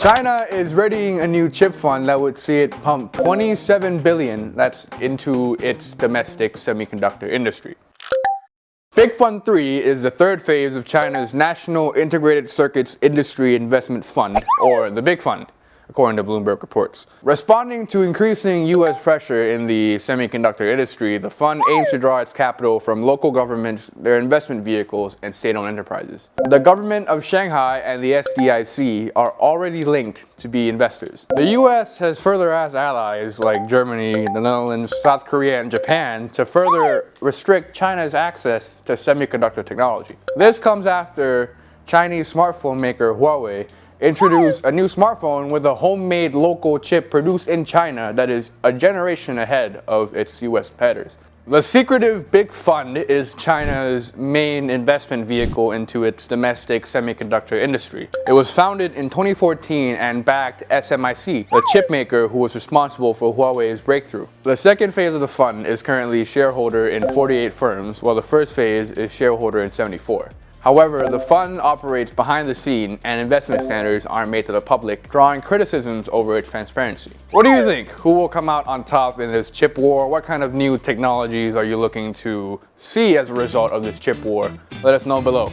China is readying a new chip fund that would see it pump 27 billion that's into its domestic semiconductor industry. Big Fund 3 is the third phase of China's National Integrated Circuits Industry Investment Fund, or the Big Fund, according to Bloomberg reports. Responding to increasing U.S. pressure in the semiconductor industry, the fund aims to draw its capital from local governments, their investment vehicles, and state-owned enterprises. The government of Shanghai and the SDIC are already linked to be investors. The U.S. has further asked allies like Germany, the Netherlands, South Korea, and Japan to further restrict China's access to semiconductor technology. This comes after Chinese smartphone maker Huawei introduced a new smartphone with a homemade local chip produced in China that is a generation ahead of its US competitors. The secretive Big Fund is China's main investment vehicle into its domestic semiconductor industry. It was founded in 2014 and backed SMIC, the chip maker who was responsible for Huawei's breakthrough. The second phase of the fund is currently shareholder in 48 firms, while the first phase is shareholder in 74. However, the fund operates behind the scene and investment standards aren't made to the public, drawing criticisms over its transparency. What do you think? Who will come out on top in this chip war? What kind of new technologies are you looking to see as a result of this chip war? Let us know below.